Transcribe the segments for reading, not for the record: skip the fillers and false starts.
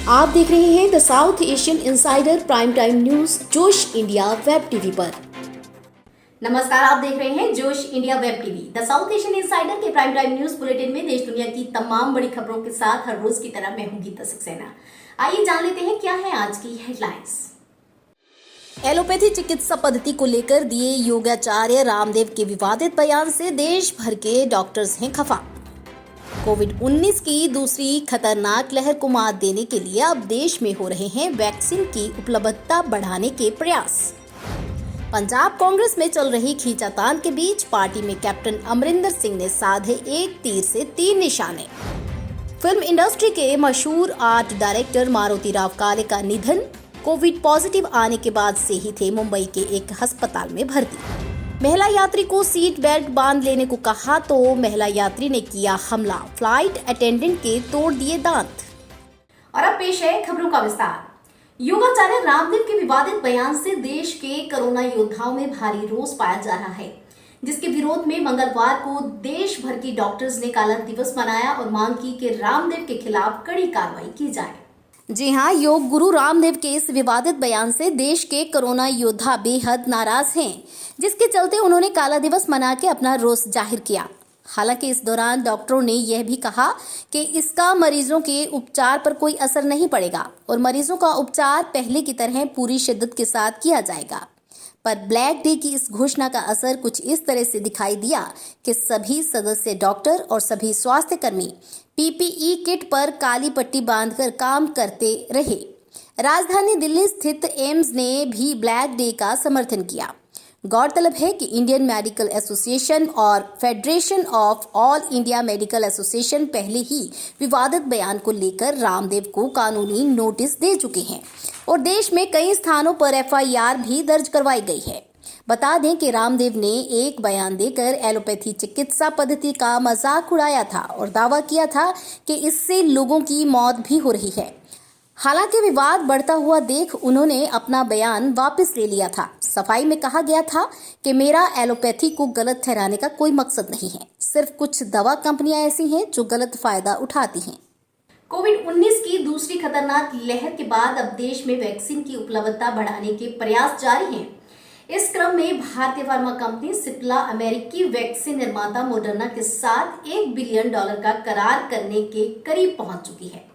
आप देख रहे हैं the south Asian insider prime time news जोश इंडिया वेब टीवी पर। नमस्कार, आप देख रहे हैं जोश India web TV. The south Asian insider के प्राइम टाइम न्यूज बुलेटिन में देश दुनिया की तमाम बड़ी खबरों के साथ हर रोज की तरह मैं हूं गीता सक्सेना। आइए जान लेते हैं क्या है आज की हेडलाइंस। एलोपैथी चिकित्सा पद्धति को लेकर दिए योगाचार्य रामदेव के विवादित बयान से देश भर के डॉक्टर्स हैं खफा। कोविड-19 की दूसरी खतरनाक लहर को मात देने के लिए अब देश में हो रहे हैं वैक्सीन की उपलब्धता बढ़ाने के प्रयास। पंजाब कांग्रेस में चल रही खींचातान के बीच पार्टी में कैप्टन अमरिंदर सिंह ने साधे एक तीर से 3 निशाने। फिल्म इंडस्ट्री के मशहूर आर्ट डायरेक्टर मारुति राव काले का निधन। कोविड पॉजिटिव आने के बाद से ही थे मुंबई के एक अस्पताल में भर्ती। महिला यात्री को सीट बेल्ट बांध लेने को कहा तो महिला यात्री ने किया हमला। फ्लाइट अटेंडेंट के तोड़ दिए दांत। और अब पेश है खबरों का विस्तार। योगाचार्य रामदेव के विवादित बयान से देश के कोरोना योद्धाओं में भारी रोष पाया जा रहा है, जिसके विरोध में मंगलवार को देश भर के डॉक्टर्स ने काला दिवस मनाया और मांग की कि रामदेव के खिलाफ कड़ी कार्रवाई की जाए। जी हां, योग गुरु रामदेव के इस विवादित बयान से देश के कोरोना योद्धा बेहद नाराज हैं, जिसके चलते उन्होंने काला दिवस मना के अपना रोष जाहिर किया। हालांकि इस दौरान डॉक्टरों ने यह भी कहा कि इसका मरीजों के उपचार पर कोई असर नहीं पड़ेगा और मरीजों का उपचार पहले की तरह पूरी शिद्दत के साथ किया जाएगा। पर ब्लैक डे की इस घोषणा का असर कुछ इस तरह से दिखाई दिया कि सभी सदस्य डॉक्टर और सभी स्वास्थ्य कर्मी पीपीई किट पर काली पट्टी बांधकर काम करते रहे। राजधानी दिल्ली स्थित एम्स ने भी ब्लैक डे का समर्थन किया। गौरतलब है कि इंडियन मेडिकल एसोसिएशन और federation of all India medical association पहले ही विवादित बयान को लेकर रामदेव को कानूनी नोटिस दे चुके हैं और देश में कई स्थानों पर एफआईआर भी दर्ज करवाई गई है। बता दें कि रामदेव ने एक बयान देकर एलोपैथी चिकित्सा पद्धति का मजाक उड़ाया था और दावा किया था कि इससे लोगों की मौत भी हो रही है। हालांकि विवाद बढ़ता हुआ देख उन्होंने अपना बयान वापस ले लिया था। सफाई में कहा गया था कि मेरा एलोपैथी को गलत ठहराने का कोई मकसद नहीं है, सिर्फ कुछ दवा कंपनियां ऐसी हैं जो गलत फायदा उठाती हैं। कोविड-19 की दूसरी खतरनाक लहर के बाद अब देश में वैक्सीन की उपलब्धता बढ़ाने के प्रयास जारी हैं। इस क्रम में भारतीय फार्मा कंपनी सिप्ला अमेरिकी वैक्सीन निर्माता मॉडर्ना के साथ $1 बिलियन का करार करने के करीब पहुंच चुकी है।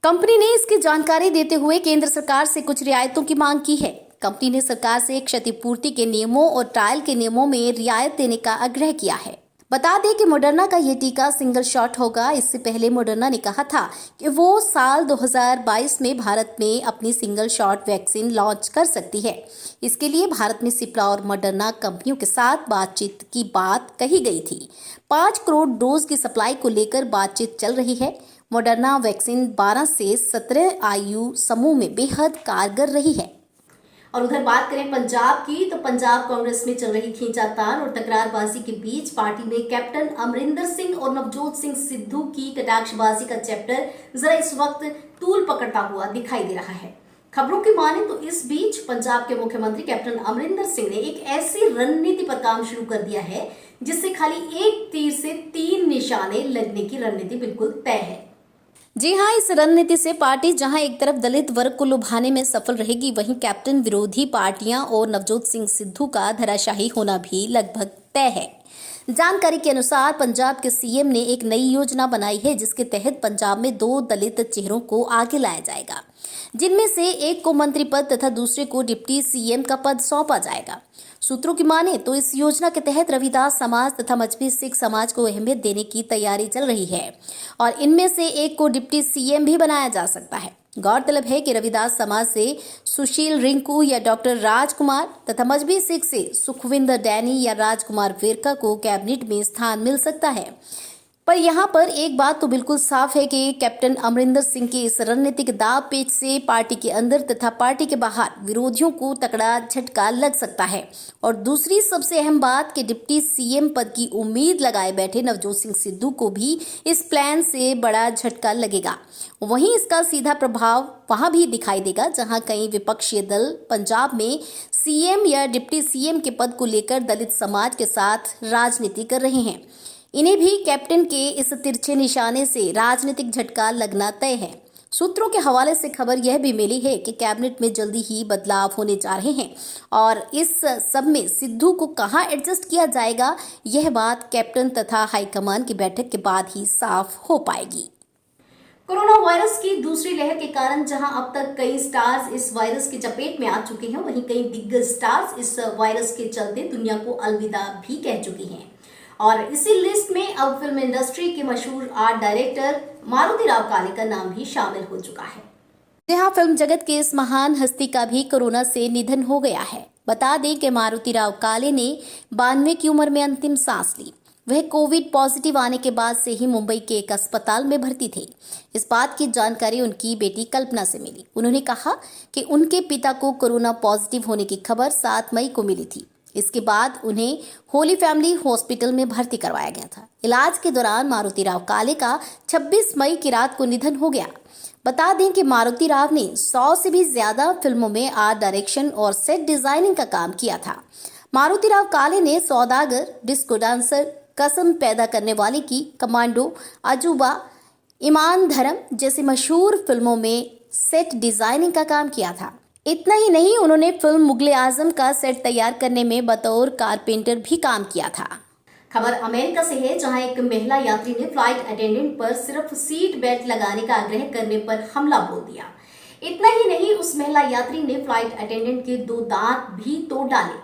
कंपनी ने इसकी जानकारी देते हुए केंद्र सरकार से कुछ रियायतों की मांग की है। कंपनी ने सरकार से क्षतिपूर्ति के नियमों और ट्रायल के नियमों में रियायत देने का आग्रह किया है। बता दें कि मॉडर्ना का ये टीका सिंगल शॉट होगा। इससे पहले मॉडर्ना ने कहा था कि वो साल 2022 में भारत में अपनी सिंगल शॉट वैक्सीन लॉन्च कर सकती है। इसके लिए भारत में सिप्ला और मॉडर्ना कंपनियों के साथ बातचीत की बात कही गई थी। 5 करोड़ डोज की सप्लाई को लेकर बातचीत चल रही है। मॉडर्ना वैक्सीन 12 से 17 आयु समूह में बेहद कारगर रही है। और उधर बात करें पंजाब की, तो पंजाब कांग्रेस में चल रही खींचातान और तकरारबाजी के बीच पार्टी में कैप्टन अमरिंदर सिंह और नवजोत सिंह सिद्धू की कटाक्षबाजी का चैप्टर जरा इस वक्त तूल पकड़ता हुआ दिखाई दे रहा है। खबरों की माने तो इस बीच पंजाब के मुख्यमंत्री कैप्टन अमरिंदर सिंह ने एक ऐसी रणनीति पर काम शुरू कर दिया है जिससे खाली एक तीर से 3 निशाने लगने की रणनीति बिल्कुल तय है। जी हां, इस रणनीति से पार्टी जहां एक तरफ दलित वर्ग को लुभाने में सफल रहेगी, वहीं कैप्टन विरोधी पार्टियां और नवजोत सिंह सिद्धू का धराशायी होना भी लगभग तय है। जानकारी के अनुसार पंजाब के सीएम ने एक नई योजना बनाई है जिसके तहत पंजाब में 2 दलित चेहरों को आगे लाया जाएगा, जिनमें से एक को मंत्री पद तथा दूसरे को डिप्टी सीएम का पद सौंपा जाएगा। सूत्रों की माने तो इस योजना के तहत रविदास समाज तथा मजबी सिख समाज को अहमियत देने की तैयारी चल रही है और इनमें से एक को डिप्टी सीएम भी बनाया जा सकता है। गौरतलब है कि रविदास समाज से सुशील रिंकू या डॉक्टर राजकुमार तथा मजबी सिख से सुखविंदर डैनी या राजकुमार वेरका को कैबिनेट में स्थान मिल सकता है। पर यहाँ पर एक बात तो बिल्कुल साफ है कि कैप्टन अमरिंदर सिंह के इस रणनीतिक दाव पेच से पार्टी के अंदर तथा पार्टी के बाहर विरोधियों को तगड़ा झटका लग सकता है। और दूसरी सबसे अहम बात कि डिप्टी सीएम पद की उम्मीद लगाए बैठे नवजोत सिंह सिद्धू को भी इस प्लान से बड़ा झटका लगेगा। वहीं इसका सीधा प्रभाव वहां भी दिखाई देगा जहां कई विपक्षी दल पंजाब में सीएम या डिप्टी सीएम के पद को लेकर दलित समाज के साथ राजनीति कर रहे हैं। इन्हें भी कैप्टन के इस तिरछे निशाने से राजनीतिक झटका लगना तय है। सूत्रों के हवाले से खबर यह भी मिली है कि कैबिनेट में जल्दी ही बदलाव होने जा रहे हैं और इस सब में सिद्धू को कहां एडजस्ट किया जाएगा, यह बात कैप्टन तथा हाईकमान की बैठक के बाद ही साफ हो पाएगी। कोरोना वायरस की दूसरी लहर के कारण जहां अब तक कई स्टार्स इस वायरस की चपेट में आ चुके हैं, वहीं कई दिग्गज स्टार्स इस वायरस के चलते दुनिया को अलविदा भी कह चुकी हैं। और इसी लिस्ट में अब फिल्म इंडस्ट्री के मशहूर आर्ट डायरेक्टर मारुति राव काले का नाम भी शामिल हो चुका है। यहाँ फिल्म जगत के इस महान हस्ती का भी कोरोना से निधन हो गया है। बता दें कि मारुति राव काले ने 92 की उम्र में अंतिम सांस ली। वह कोविड पॉजिटिव आने के बाद से ही मुंबई के एक अस्पताल में भर्ती थे। इस बात की जानकारी उनकी बेटी कल्पना से मिली। उन्होंने कहा कि उनके पिता को कोरोना पॉजिटिव होने की खबर 7 मई को मिली थी। इसके बाद उन्हें होली फैमिली हॉस्पिटल में भर्ती करवाया गया था। इलाज के दौरान मारुति राव काले का 26 मई की रात को निधन हो गया। बता दें कि मारुति राव ने 100 से भी ज्यादा फिल्मों में आर्ट डायरेक्शन और सेट डिजाइनिंग का काम किया था। मारुति राव काले ने सौदागर, डिस्को डांसर, कसम पैदा करने वाले की, कमांडो, अजूबा, ईमान धर्म जैसी मशहूर फिल्मों में सेट डिजाइनिंग का काम किया था। इतना ही नहीं, उन्होंने फिल्म मुगले आजम का सेट तैयार करने में बतौर कारपेंटर भी काम किया था। खबर अमेरिका से है, जहां एक महिला यात्री ने फ्लाइट अटेंडेंट पर सिर्फ सीट बेल्ट लगाने का आग्रह करने पर हमला बोल दिया। इतना ही नहीं, उस महिला यात्री ने फ्लाइट अटेंडेंट के 2 दांत भी तोड़ डाले।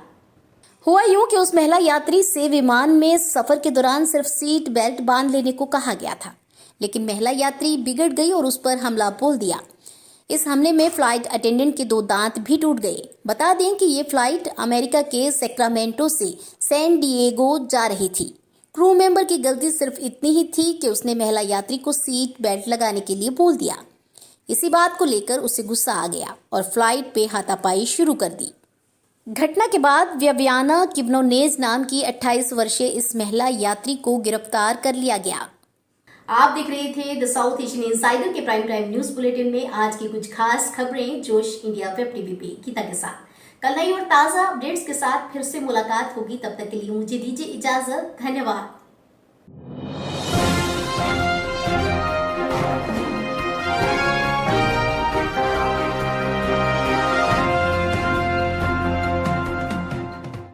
हुआ यूं कि उस महिला यात्री से विमान में सफर के दौरान सिर्फ सीट बेल्ट बांध लेने को कहा गया था, लेकिन महिला यात्री बिगड़ गई और उस पर हमला बोल दिया। इस हमले में फ्लाइट अटेंडेंट के 2 दांत भी टूट गए। बता दें कि ये फ्लाइट अमेरिका के सैक्रामेंटो से सैन डिएगो जा रही थी। क्रू मेंबर की गलती सिर्फ इतनी ही थी कि उसने महिला यात्री को सीट बेल्ट लगाने के लिए बोल दिया। इसी बात को लेकर उसे गुस्सा आ गया और फ्लाइट पे हाथापाई शुरू कर दी। घटना के बाद व्यवियाना किवनोनेज नाम की 28 वर्षीय इस महिला यात्री को गिरफ्तार कर लिया गया। आप देख रहे थे द साउथ एशियन इनसाइडर के प्राइम टाइम न्यूज बुलेटिन में आज की कुछ खास खबरें जोश इंडिया वेब टीवी पे गीता के साथ। कल नई और ताजा अपडेट्स के साथ फिर से मुलाकात होगी। तब तक के लिए मुझे दीजिए इजाजत। धन्यवाद।